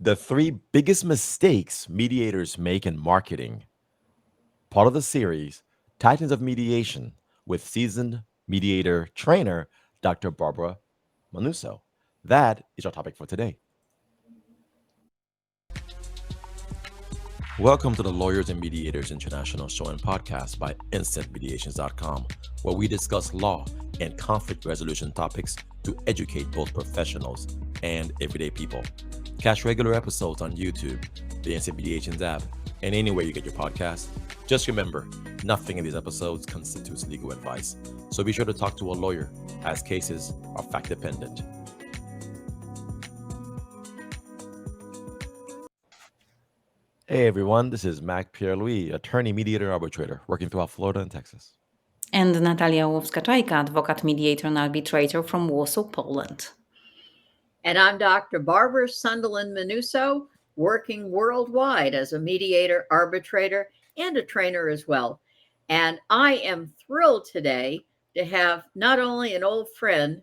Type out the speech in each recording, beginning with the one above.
The three biggest mistakes mediators make in marketing, part of the series Titans of Mediation with seasoned mediator trainer Dr. Barbara Manousso. That is our topic for today. Welcome to the Lawyers and Mediators International Show and Podcast by InstantMediations.com, where we discuss law and conflict resolution topics to educate both professionals and everyday people. Catch regular episodes on YouTube, the Instant Mediations app, and anywhere you get your podcasts. Just remember, nothing in these episodes constitutes legal advice, so be sure to talk to a lawyer, as cases are fact dependent. Hey everyone, this is Mac Pierre-Louis, attorney, mediator, arbitrator, working throughout Florida and Texas. And Natalia Olowska-Czajka, advocate, mediator, and arbitrator from Warsaw, Poland. And I'm Dr. Barbara Sunderland Manousso, working worldwide as a mediator, arbitrator, and a trainer as well. And I am thrilled today to have not only an old friend,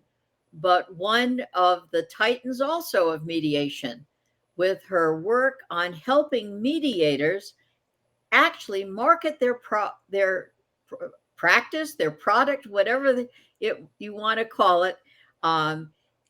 but one of the titans also of mediation, with her work on helping mediators actually market their practice, their product, whatever you want to call it.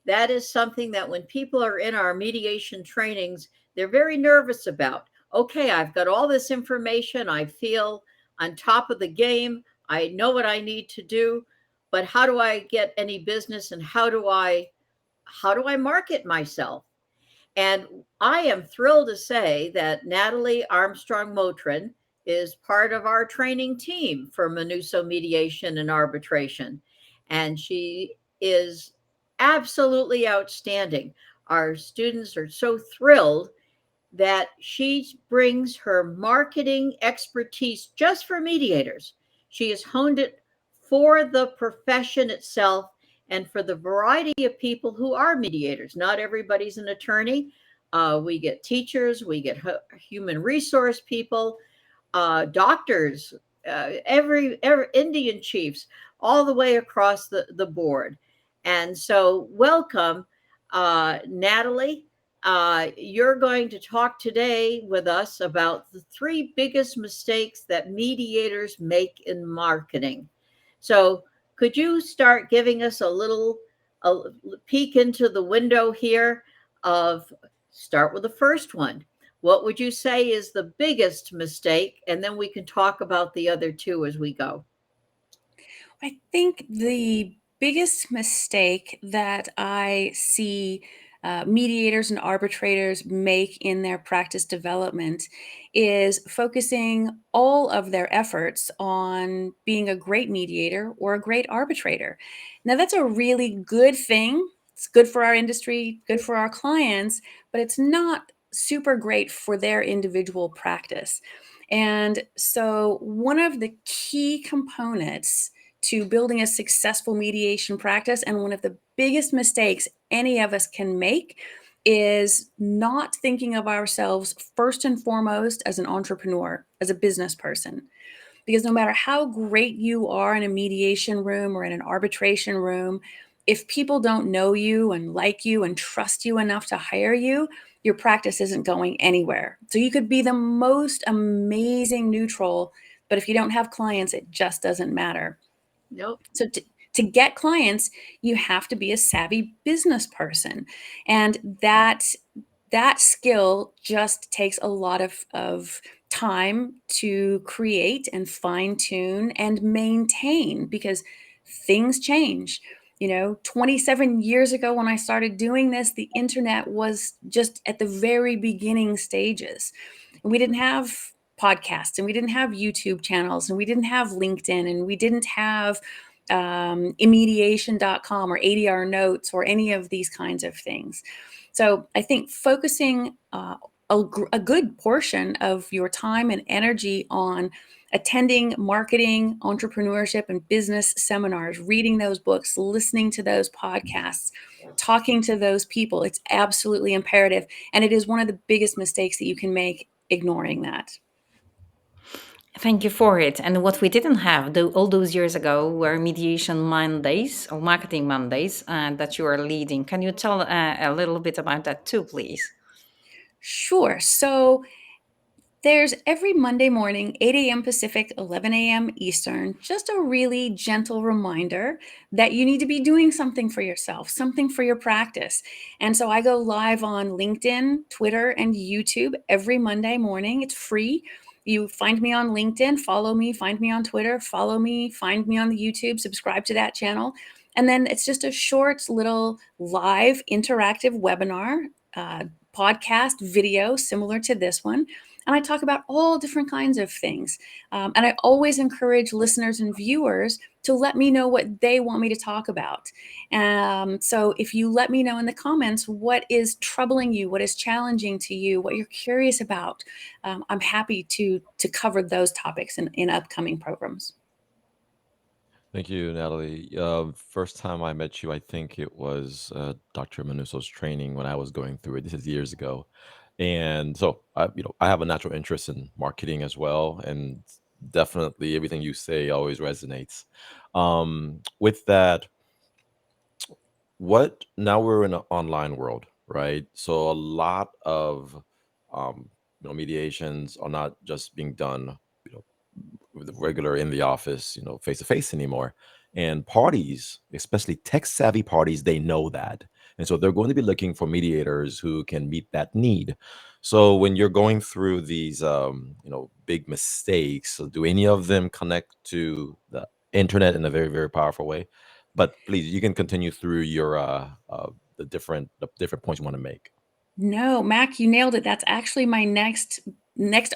That is something that when people are in our mediation trainings, they're very nervous about. Okay, I've got all this information. I feel on top of the game. I know what I need to do, but how do I get any business and how do I market myself? And I am thrilled to say that Natalie Armstrong-Motin is part of our training team for Manousso mediation and arbitration. And she is absolutely outstanding. Our students are so thrilled that she brings her marketing expertise just for mediators. She has honed it for the profession itself and for the variety of people who are mediators. Not everybody's an attorney. We get teachers, we get human resource people, doctors, every Indian chiefs, all the way across the board. And so welcome, Natalie. You're going to talk today with us about the three biggest mistakes that mediators make in marketing. So could you start giving us a peek into the window here start with the first one. What would you say is the biggest mistake? And then we can talk about the other two as we go. I think the biggest mistake that I see mediators and arbitrators make in their practice development is focusing all of their efforts on being a great mediator or a great arbitrator. Now, that's a really good thing. It's good for our industry, good for our clients, but it's not super great for their individual practice. And so one of the key components to building a successful mediation practice, and one of the biggest mistakes any of us can make, is not thinking of ourselves first and foremost as an entrepreneur, as a business person. Because no matter how great you are in a mediation room or in an arbitration room, if people don't know you and like you and trust you enough to hire you, your practice isn't going anywhere. So you could be the most amazing neutral, but if you don't have clients, it just doesn't matter. Nope. So to get clients, you have to be a savvy business person. And that skill just takes a lot of time to create and fine tune and maintain, because things change. 27 years ago when I started doing this, the internet was just at the very beginning stages. And we didn't have podcasts, and we didn't have YouTube channels, and we didn't have LinkedIn, and we didn't have mediation.com or ADR notes or any of these kinds of things. So I think focusing a good portion of your time and energy on attending marketing, entrepreneurship, and business seminars, reading those books, listening to those podcasts, talking to those people, it's absolutely imperative. And it is one of the biggest mistakes that you can make, ignoring that. Thank you for it. And what we didn't have all those years ago were Mediation Mondays or Marketing Mondays that you are leading. Can you tell a little bit about that too, please? Sure. So there's every Monday morning, 8 a.m. Pacific, 11 a.m. Eastern, just a really gentle reminder that you need to be doing something for yourself, something for your practice. And so I go live on LinkedIn, Twitter, and YouTube every Monday morning. It's free. You find me on LinkedIn, follow me, find me on Twitter, follow me, find me on the YouTube, subscribe to that channel. And then it's just a short little live interactive webinar, podcast video similar to this one, and I talk about all different kinds of things. And I always encourage listeners and viewers to let me know what they want me to talk about. So if you let me know in the comments what is troubling you, what is challenging to you, what you're curious about, I'm happy to cover those topics in upcoming programs. Thank you, Natalie. First time I met you, I think it was Dr. Manousso's training when I was going through it. This is years ago, and so I have a natural interest in marketing as well, and definitely everything you say always resonates. With that, what now we're in an online world, right? So a lot of mediations are not just being done, you know, with the regular in the office, face to face anymore. And parties, especially tech savvy parties, they know that. And so they're going to be looking for mediators who can meet that need. So when you're going through these, big mistakes, so do any of them connect to the internet in a very, very powerful way? But please, you can continue through your the different points you want to make. No, Mac, you nailed it. That's actually my next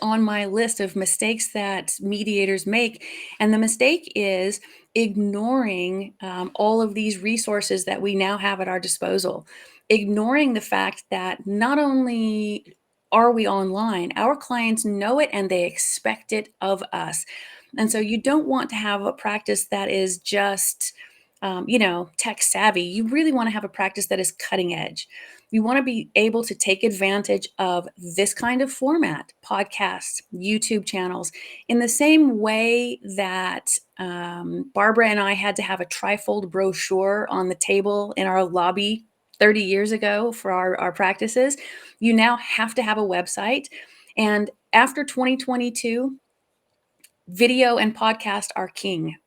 on my list of mistakes that mediators make. And the mistake is ignoring all of these resources that we now have at our disposal, ignoring the fact that not only are we online, our clients know it and they expect it of us. And so you don't want to have a practice that is just, tech savvy. You really want to have a practice that is cutting edge. You want to be able to take advantage of this kind of format, podcasts, YouTube channels, in the same way that Barbara and I had to have a trifold brochure on the table in our lobby 30 years ago for our practices. You now have to have a website. And after 2022, video and podcast are king,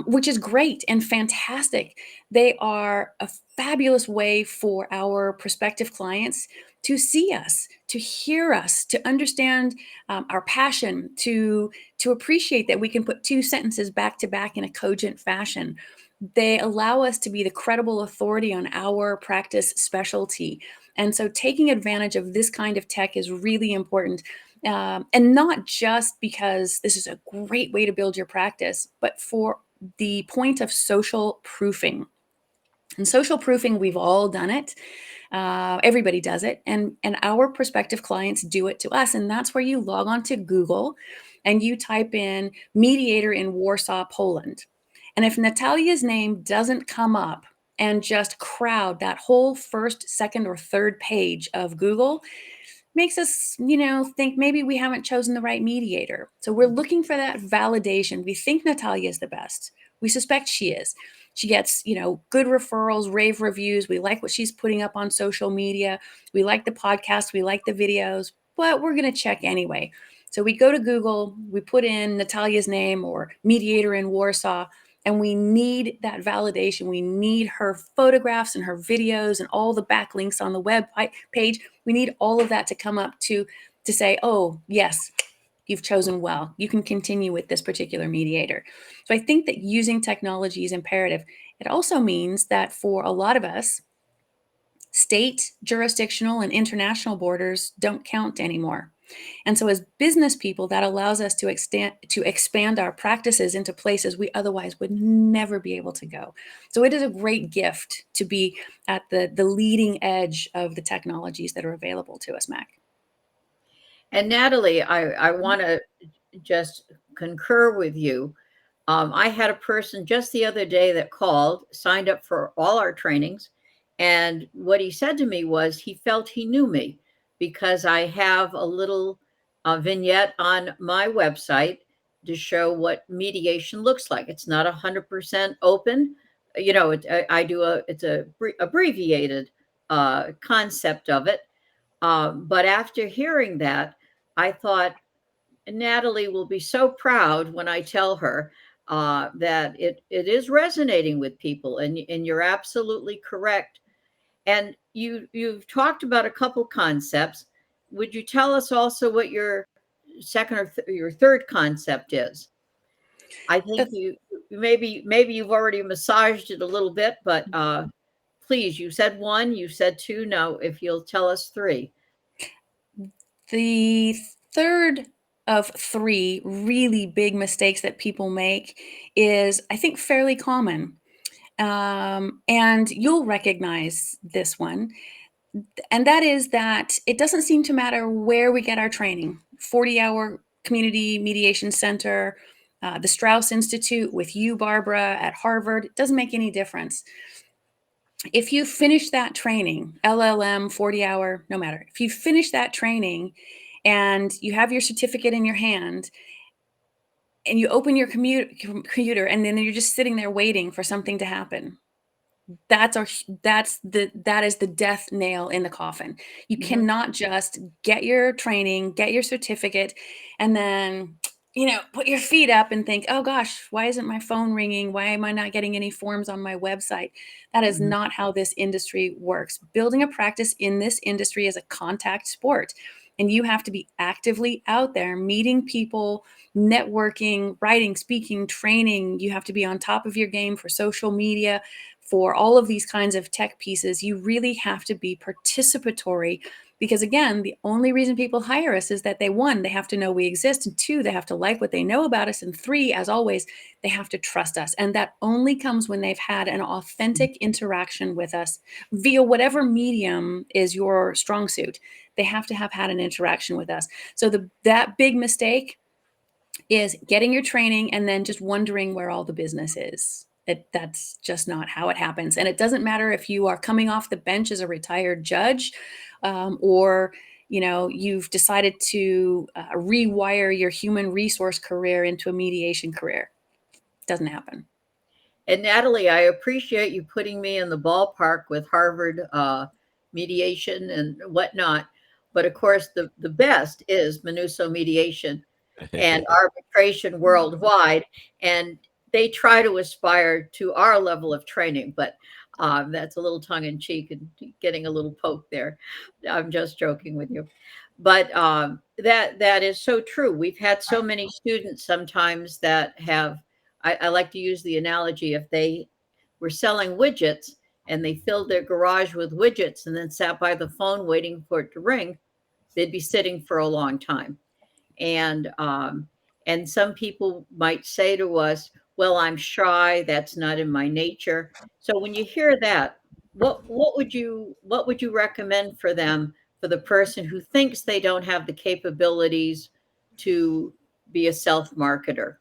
which is great and fantastic. They are a fabulous way for our prospective clients to see us, to hear us, to understand our passion, to appreciate that we can put two sentences back to back in a cogent fashion. They allow us to be the credible authority on our practice specialty. And so taking advantage of this kind of tech is really important. And not just because this is a great way to build your practice, but for the point of social proofing. And social proofing, we've all done it. Everybody does it. And our prospective clients do it to us. And that's where you log on to Google and you type in mediator in Warsaw, Poland. And if Natalia's name doesn't come up and just crowd that whole first, second, or third page of Google, makes us, think maybe we haven't chosen the right mediator. So we're looking for that validation. We think Natalia is the best. We suspect she is. She gets, good referrals, rave reviews. We like what she's putting up on social media. We like the podcast. We like the videos, but we're going to check anyway. So we go to Google, we put in Natalia's name or mediator in Warsaw, and we need that validation. We need her photographs and her videos and all the backlinks on the web page. We need all of that to come up to say, oh, yes, you've chosen well. You can continue with this particular mediator. So I think that using technology is imperative. It also means that for a lot of us, state, jurisdictional, and international borders don't count anymore. And so as business people, that allows us to expand our practices into places we otherwise would never be able to go. So it is a great gift to be at the leading edge of the technologies that are available to us, Mac. And Natalie, I want to just concur with you. I had a person just the other day that called, signed up for all our trainings. And what he said to me was he felt he knew me because I have a little vignette on my website to show what mediation looks like. It's not 100% open. I do it's a abbreviated concept of it. But after hearing that, I thought Natalie will be so proud when I tell her that it is resonating with people, and you're absolutely correct. And you've talked about a couple concepts. Would you tell us also what your second or your third concept is? I think The maybe you've already massaged it a little bit, but please, you said one, you said two. Now, if you'll tell us three. The third of three really big mistakes that people make is, I think, fairly common. And you'll recognize this one. And that is that it doesn't seem to matter where we get our training, 40-hour community mediation center, the Strauss Institute with you, Barbara, at Harvard. It doesn't make any difference. If you finish that training, LLM, 40-hour, no matter, if you finish that training and you have your certificate in your hand and you open your computer and then you're just sitting there waiting for something to happen, that is the death nail in the coffin. You Mhm. cannot just get your training, get your certificate, and then put your feet up and think, oh gosh, why isn't my phone ringing? Why am I not getting any forms on my website? That is Mhm. not how this industry works. Building a practice in this industry is a contact sport, and you have to be actively out there meeting people, networking, writing, speaking, training. You have to be on top of your game for social media, for all of these kinds of tech pieces. You really have to be participatory, because again, the only reason people hire us is that they have to know we exist, and two, they have to like what they know about us, and three, as always, they have to trust us. And that only comes when they've had an authentic interaction with us via whatever medium is your strong suit. They have to have had an interaction with us. So that big mistake is getting your training and then just wondering where all the business is. That's just not how it happens. And it doesn't matter if you are coming off the bench as a retired judge, or you've decided to rewire your human resource career into a mediation career. It doesn't happen. And Natalie, I appreciate you putting me in the ballpark with Harvard mediation and whatnot. But of course, the best is Manousso mediation and arbitration worldwide. And they try to aspire to our level of training, but that's a little tongue in cheek and getting a little poke there. I'm just joking with you. But that is so true. We've had so many students sometimes that have, I like to use the analogy, if they were selling widgets and they filled their garage with widgets and then sat by the phone waiting for it to ring, they'd be sitting for a long time. And some people might say to us, well, I'm shy, that's not in my nature. So when you hear that, what would you recommend for them, for the person who thinks they don't have the capabilities to be a self-marketer?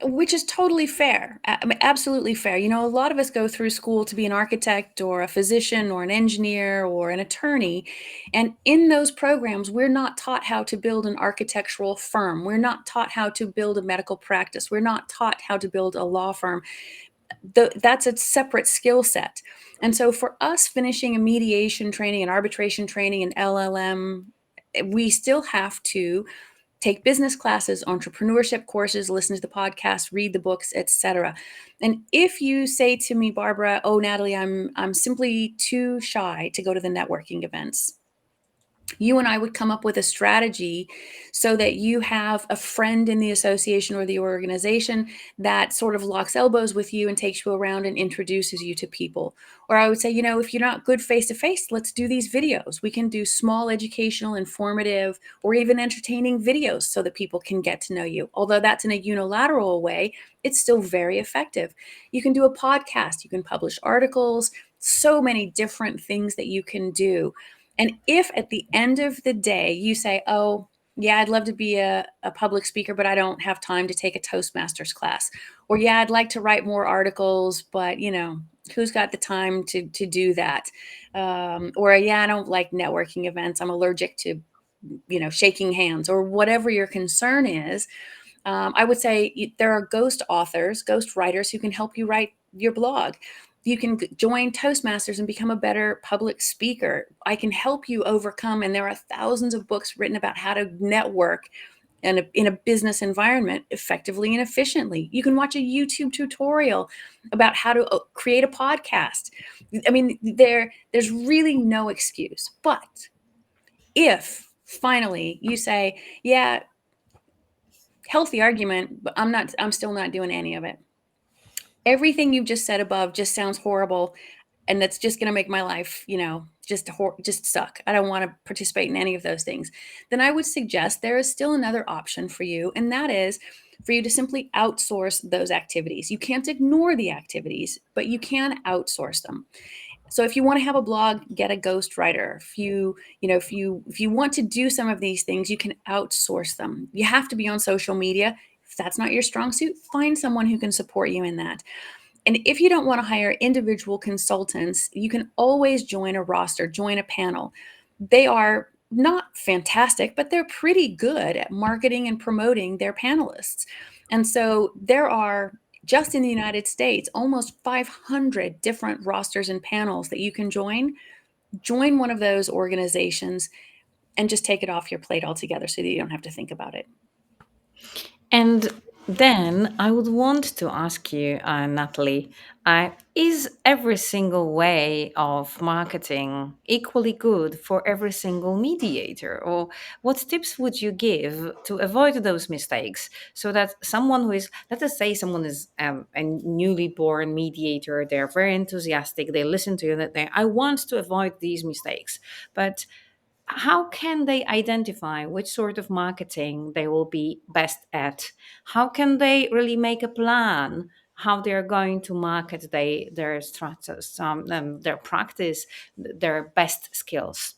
Which is totally fair. I mean, absolutely fair. A lot of us go through school to be an architect or a physician or an engineer or an attorney. And in those programs, we're not taught how to build an architectural firm. We're not taught how to build a medical practice. We're not taught how to build a law firm. That's a separate skill set. And so for us finishing a mediation training, an arbitration training, an LLM, we still have to take business classes, entrepreneurship courses, listen to the podcast, read the books, etc. And if you say to me, Barbara, oh, Natalie, I'm simply too shy to go to the networking events, you and I would come up with a strategy so that you have a friend in the association or the organization that sort of locks elbows with you and takes you around and introduces you to people. Or I would say, if you're not good face to face, let's do these videos. We can do small educational, informative, or even entertaining videos so that people can get to know you. Although that's in a unilateral way, it's still very effective. You can do a podcast, you can publish articles, so many different things that you can do. And if at the end of the day you say, oh, yeah, I'd love to be a public speaker, but I don't have time to take a Toastmasters class. Or, yeah, I'd like to write more articles, but, who's got the time to do that? Or, yeah, I don't like networking events. I'm allergic to, shaking hands, or whatever your concern is. I would say there are ghost authors, ghost writers who can help you write your blog. You can join Toastmasters and become a better public speaker. I can help you overcome, and there are thousands of books written about how to network in a business environment effectively and efficiently. You can watch a YouTube tutorial about how to create a podcast. I mean, there's really no excuse. But if finally you say, yeah, healthy argument, but I'm still not doing any of it. Everything you've just said above just sounds horrible, and that's just going to make my life, just suck. I don't want to participate in any of those things. Then I would suggest there is still another option for you, and that is for you to simply outsource those activities. You can't ignore the activities, but you can outsource them. So if you want to have a blog, get a ghostwriter. If you want to do some of these things, you can outsource them. You have to be on social media. If that's not your strong suit, find someone who can support you in that. And if you don't want to hire individual consultants, you can always join a roster, join a panel. They are not fantastic, but they're pretty good at marketing and promoting their panelists. And so there are, just in the United States, almost 500 different rosters and panels that you can join. Join one of those organizations and just take it off your plate altogether so that you don't have to think about it. And then I would want to ask you, Natalie, is every single way of marketing equally good for every single mediator? Or what tips would you give to avoid those mistakes so that someone who is, let us say, someone is a newly born mediator, they're very enthusiastic, they listen to you, that I want to avoid these mistakes. But how can they identify which sort of marketing they will be best at? How can they really make a plan how they're going to market their strategies, their practice, their best skills?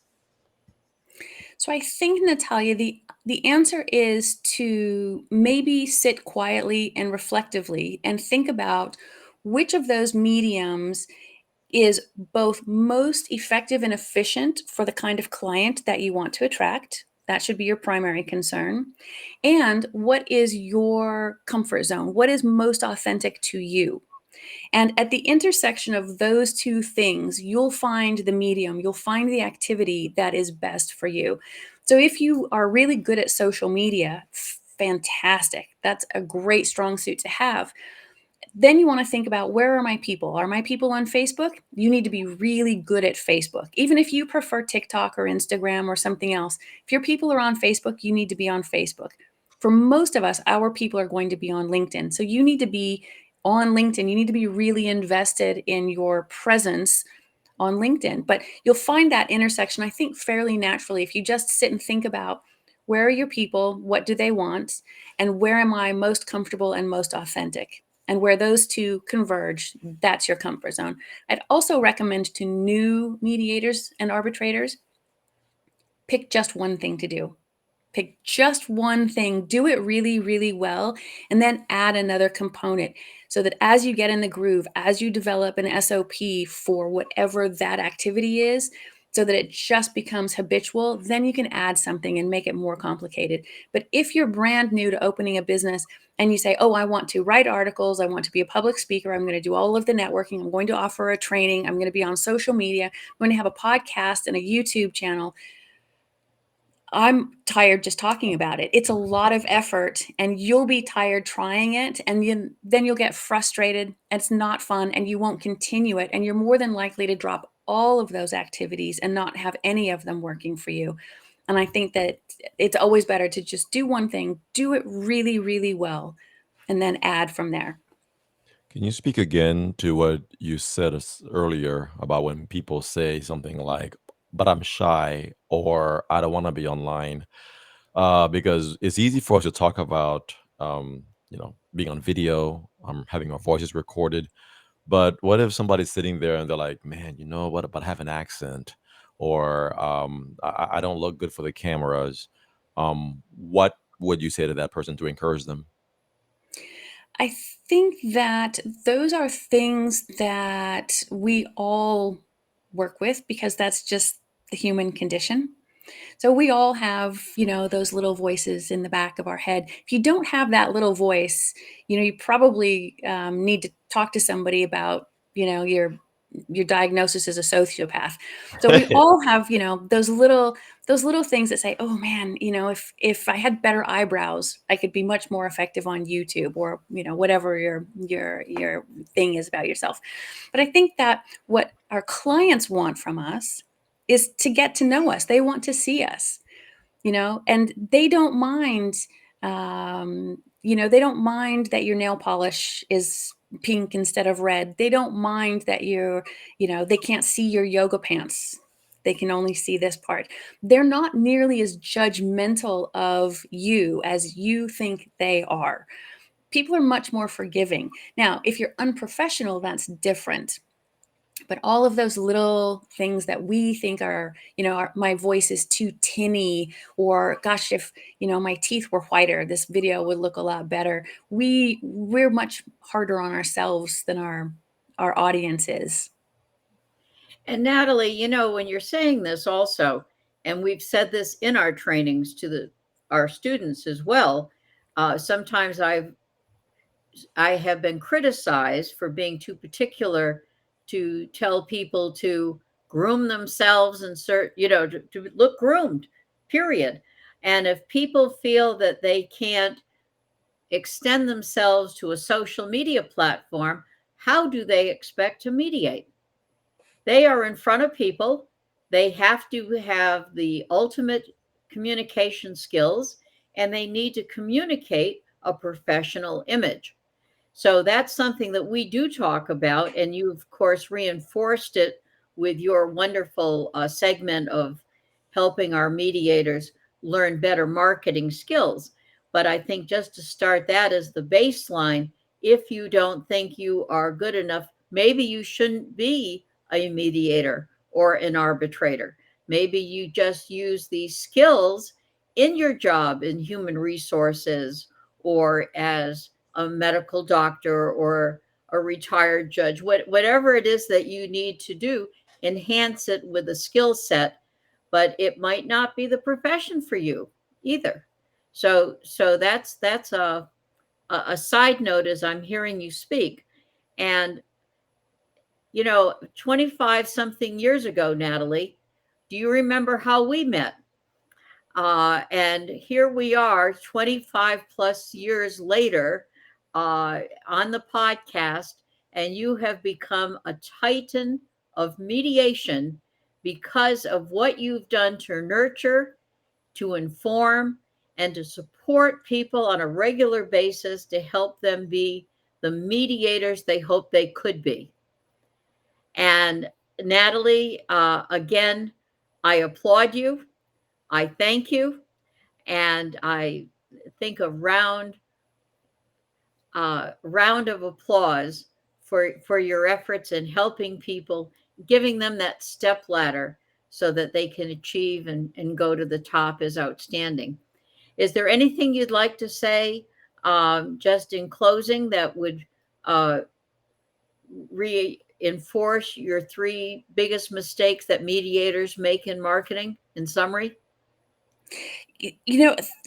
So I think, Natalia, the answer is to maybe sit quietly and reflectively and think about which of those mediums is both most effective and efficient for the kind of client that you want to attract. That should be your primary concern. And what is your comfort zone? What is most authentic to you? And at the intersection of those two things, you'll find the medium, you'll find the activity that is best for you. So if you are really good at social media, fantastic. That's a great strong suit to have. Then you want to think about, where are my people? Are my people on Facebook? You need to be really good at Facebook. Even if you prefer TikTok or Instagram or something else, if your people are on Facebook, you need to be on Facebook. For most of us, our people are going to be on LinkedIn. So you need to be on LinkedIn. You need to be really invested in your presence on LinkedIn. But you'll find that intersection, I think, fairly naturally if you just sit and think about, where are your people? What do they want? And where am I most comfortable and most authentic? And where those two converge, that's your comfort zone. I'd also recommend to new mediators and arbitrators, pick just one thing to do. Pick just one thing, do it really, really well, and then add another component so that as you get in the groove, as you develop an SOP for whatever that activity is, so that it just becomes habitual, then you can add something and make it more complicated. But if you're brand new to opening a business and you say, oh, I want to write articles, I want to be a public speaker, I'm going to do all of the networking, I'm going to offer a training, I'm going to be on social media, I'm going to have a podcast and a YouTube channel, I'm tired just talking about it. It's a lot of effort, and you'll be tired trying it, and then you'll get frustrated, and it's not fun, and you won't continue it, and you're more than likely to drop all of those activities and not have any of them working for you. And I think that it's always better to just do one thing, do it really, really well, and then add from there. Can you speak again to what you said earlier about when people say something like, but I'm shy or I don't want to be online? Because it's easy for us to talk about, being on video, having our voices recorded. But what if somebody's sitting there and they're like, man, you know what, but I have an accent or I don't look good for the cameras. What would you say to that person to encourage them? I think that those are things that we all work with because that's just the human condition. So we all have, those little voices in the back of our head. If you don't have that little voice, you probably need to talk to somebody about your diagnosis is a sociopath. So we all have, those little things that say, oh man, if I had better eyebrows, I could be much more effective on YouTube, or, whatever your thing is about yourself. But I think that what our clients want from us is to get to know us. They want to see us, and they don't mind, they don't mind that your nail polish is pink instead of red. They don't mind that they can't see your yoga pants. They can only see this part. They're not nearly as judgmental of you as you think they are. People are much more forgiving. Now, if you're unprofessional, that's different. But all of those little things that we think are, my voice is too tinny, or gosh, if, my teeth were whiter, this video would look a lot better. We're much harder on ourselves than our audience is. And Natalie, when you're saying this also, and we've said this in our trainings to our students as well, sometimes I have been criticized for being too particular to tell people to groom themselves and to look groomed, period. And if people feel that they can't extend themselves to a social media platform, how do they expect to mediate? They are in front of people. They have to have the ultimate communication skills, and they need to communicate a professional image. So that's something that we do talk about. And you, of course, reinforced it with your wonderful segment of helping our mediators learn better marketing skills. But I think just to start that as the baseline, if you don't think you are good enough, maybe you shouldn't be a mediator or an arbitrator. Maybe you just use these skills in your job in human resources, or as a medical doctor, or a retired judge, whatever it is that you need to do, enhance it with a skill set, but it might not be the profession for you either. So that's a side note as I'm hearing you speak. And 25 something years ago, Natalie, do you remember how we met? And here we are 25 plus years later on the podcast, and you have become a titan of mediation because of what you've done to nurture, to inform, and to support people on a regular basis to help them be the mediators they hope they could be. And Natalie, again, I applaud you. I thank you. And I think a round of applause for your efforts in helping people, giving them that step ladder so that they can achieve and go to the top is outstanding. Is there anything you'd like to say just in closing that would reinforce your three biggest mistakes that mediators make in marketing, in summary?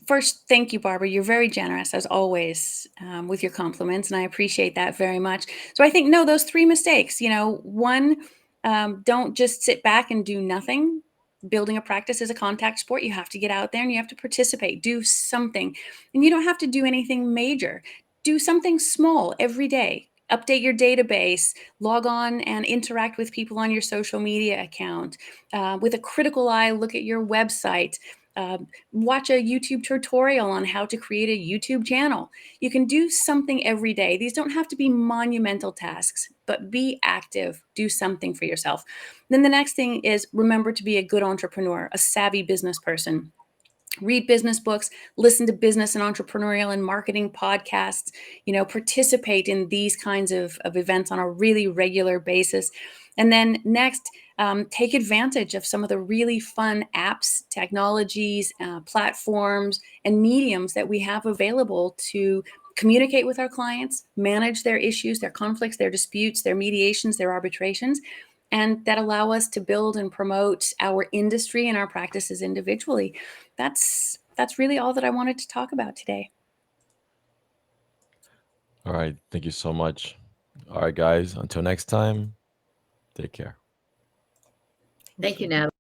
First, thank you, Barbara. You're very generous, as always, with your compliments, and I appreciate that very much. So I think, no, those three mistakes, one, don't just sit back and do nothing. Building a practice is a contact sport. You have to get out there and you have to participate, do something. And you don't have to do anything major. Do something small every day. Update your database, log on and interact with people on your social media account. With a critical eye, look at your website. Watch a YouTube tutorial on how to create a YouTube channel. You can do something every day. These don't have to be monumental tasks, but be active, do something for yourself. Then the next thing is remember to be a good entrepreneur, a savvy business person. Read business books, listen to business and entrepreneurial and marketing podcasts, participate in these kinds of events on a really regular basis. And then next, take advantage of some of the really fun apps, technologies, platforms, and mediums that we have available to communicate with our clients, manage their issues, their conflicts, their disputes, their mediations, their arbitrations, and that allow us to build and promote our industry and our practices individually. That's really all that I wanted to talk about today. All right. Thank you so much. All right, guys. Until next time, take care. Thank you, Natalie.